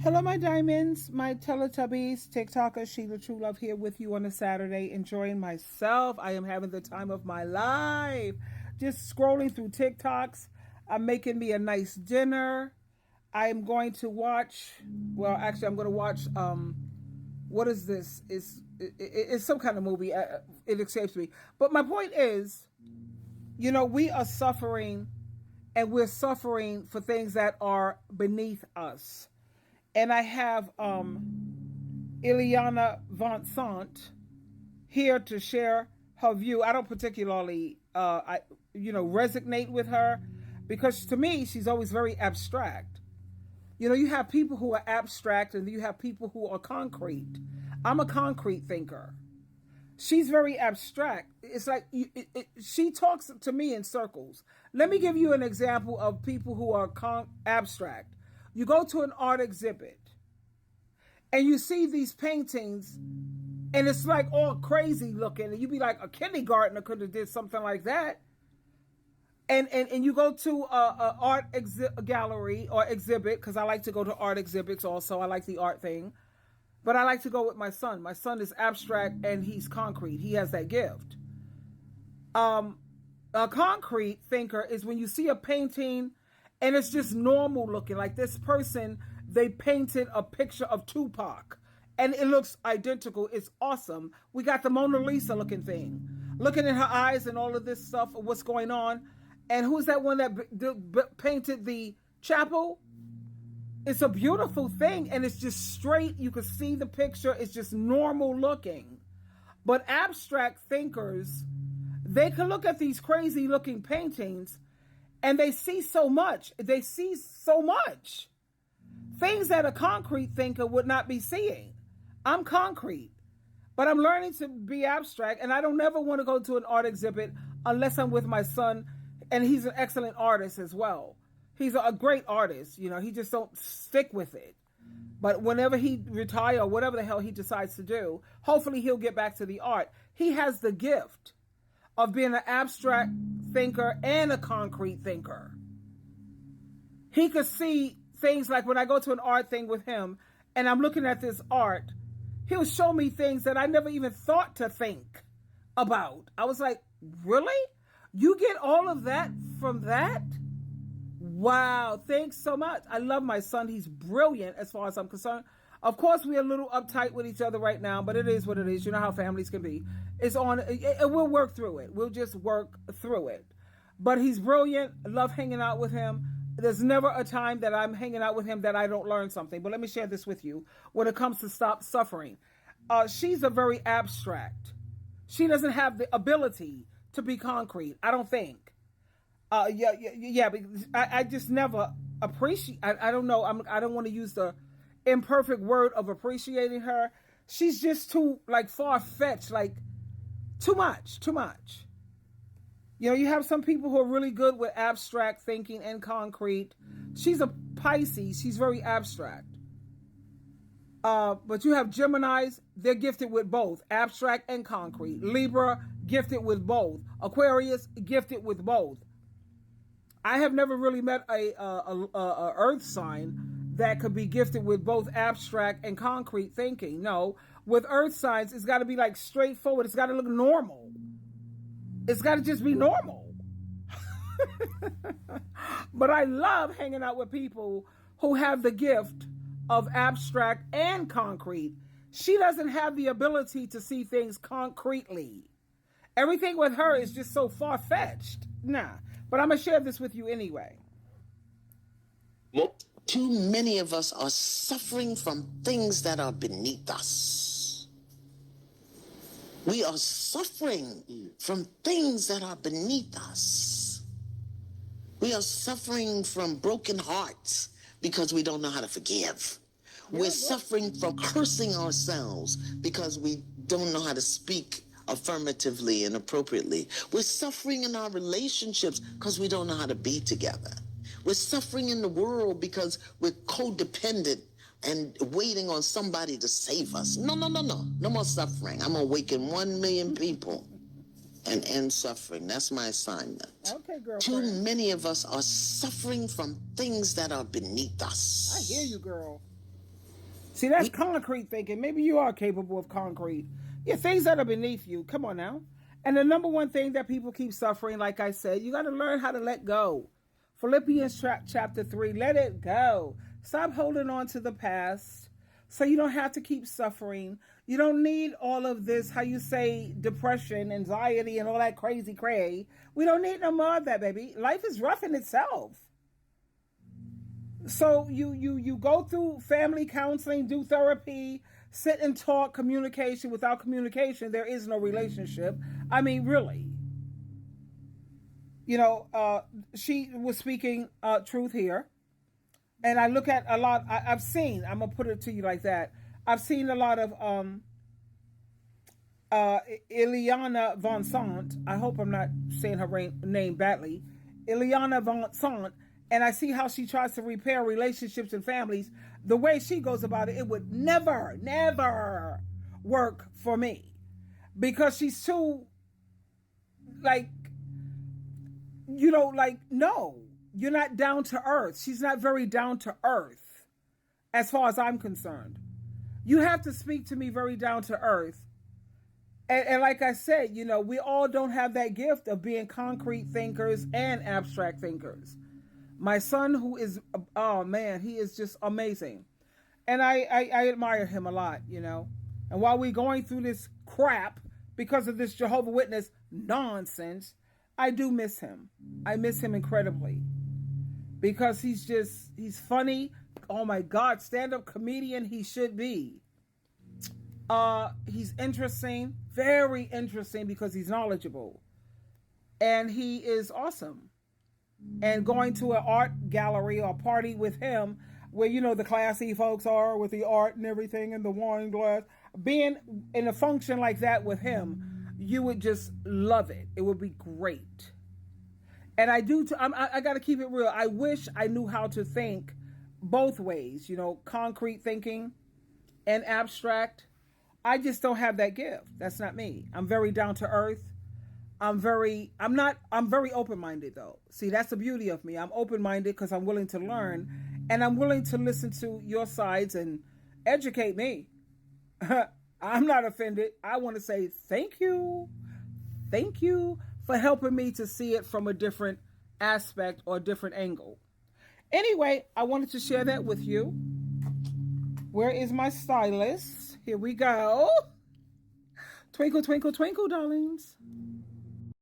Hello, my diamonds, my Teletubbies, TikToker, SheilaTruelove here with you on a Saturday, enjoying myself. I am having the time of my life. Just scrolling through TikToks. I'm making me a nice dinner. I'm going to watch, well, actually, I'm going to watch, what is this? It's some kind of movie. It escapes me. But my point is, we are suffering, and we're suffering for things that are beneath us. And I have Ileana Von Sant here to share her view. I don't particularly, resonate with her because to me, she's always very abstract. You have people who are abstract and you have people who are concrete. I'm a concrete thinker. She's very abstract. It's like she talks to me in circles. Let me give you an example of people who are abstract. You go to an art exhibit and you see these paintings and it's like all crazy looking. And you'd be like, a kindergartner could have did something like that. And you go to a art gallery or exhibit, because I like to go to art exhibits also. I like the art thing. But I like to go with my son. My son is abstract and he's concrete. He has that gift. A concrete thinker is when you see a painting and it's just normal looking. Like this person, they painted a picture of Tupac and it looks identical. It's awesome. We got the Mona Lisa looking thing. Looking in her eyes and all of this stuff of what's going on. And who's that one that painted the chapel? It's a beautiful thing and it's just straight. You can see the picture. It's just normal looking. But abstract thinkers, they can look at these crazy looking paintings and they see so much. They see so much. Things that a concrete thinker would not be seeing. I'm concrete, but I'm learning to be abstract, and I don't never want to go to an art exhibit unless I'm with my son, and he's an excellent artist as well. He's a great artist. He just don't stick with it. But whenever he retire or whatever the hell he decides to do, hopefully he'll get back to the art. He has the gift of being an abstract thinker and a concrete thinker. He could see things like when I go to an art thing with him and I'm looking at this art, he'll show me things that I never even thought to think about. I was like, really? You get all of that from that? Wow, thanks so much. I love my son. He's brilliant as far as I'm concerned. Of course, we're a little uptight with each other right now, but it is what it is. You know how families can be. We'll work through it. We'll just work through it. But he's brilliant. I love hanging out with him. There's never a time that I'm hanging out with him that I don't learn something. But let me share this with you when it comes to stop suffering. She's a very abstract. She doesn't have the ability to be concrete, I don't think. Because I just never appreciate. I don't know. I don't want to use the imperfect word of appreciating her. She's just too far-fetched, too much. You have some people who are really good with abstract thinking and concrete. She's a Pisces. She's very abstract. But you have Geminis. They're gifted with both abstract and concrete. Libra, gifted with both. Aquarius, gifted with both. I have never really met a earth sign that could be gifted with both abstract and concrete thinking. No, with earth signs, it's got to be straightforward. It's got to look normal. It's got to just be normal. But I love hanging out with people who have the gift of abstract and concrete. She doesn't have the ability to see things concretely. Everything with her is just so far-fetched. Nah. But I'm going to share this with you anyway. Too many of us are suffering from things that are beneath us. We are suffering from things that are beneath us. We are suffering from broken hearts because we don't know how to forgive. We're suffering from cursing ourselves because we don't know how to speak affirmatively and appropriately. We're suffering in our relationships because we don't know how to be together. We're suffering in the world because we're codependent and waiting on somebody to save us. No more suffering. I'm gonna awaken 1 million people and end suffering. That's my assignment. Okay, girl. Too many of us are suffering from things that are beneath us. I hear you, girl. See, that's concrete thinking. Maybe you are capable of concrete. Yeah, things that are beneath you. Come on now. And the number one thing that people keep suffering, like I said, you got to learn how to let go. Philippians chapter 3, let it go. Stop holding on to the past so you don't have to keep suffering. You don't need all of this, how you say, depression, anxiety, and all that crazy cray. We don't need no more of that, baby. Life is rough in itself. So you go through family counseling, do therapy, sit and talk, communication. Without communication, there is no relationship. I mean, really. You know, she was speaking truth here. And I look at a lot, I've seen, I'm going to put it to you like that. I've seen a lot of Ileana Von Sant. I hope I'm not saying her name badly. Ileana Von Sant. And I see how she tries to repair relationships and families. The way she goes about it, it would never, never work for me. Because she's too, like, you know, like, no, you're not down to earth. She's not very down to earth as far as I'm concerned. You have to speak to me very down to earth. And like I said, you know, we all don't have that gift of being concrete thinkers and abstract thinkers. My son, who is, oh man, he is just amazing. And I admire him a lot, you know. And while we're going through this crap because of this Jehovah's Witness nonsense, I do miss him. I miss him incredibly. Because he's funny. Oh my God, stand-up comedian he should be. He's interesting, very interesting because he's knowledgeable. And he is awesome. And going to an art gallery or party with him where, you know, the classy folks are with the art and everything and the wine glass, being in a function like that with him, you would just love it. It would be great. And I got to keep it real. I wish I knew how to think both ways, you know, concrete thinking and abstract. I just don't have that gift. That's not me. I'm very down to earth. I'm very open-minded though. See, that's the beauty of me. I'm open-minded because I'm willing to learn and I'm willing to listen to your sides and educate me. I'm not offended. I want to say thank you. Thank you for helping me to see it from a different aspect or a different angle. Anyway, I wanted to share that with you. Where is my stylist? Here we go. Twinkle, twinkle, twinkle, darlings.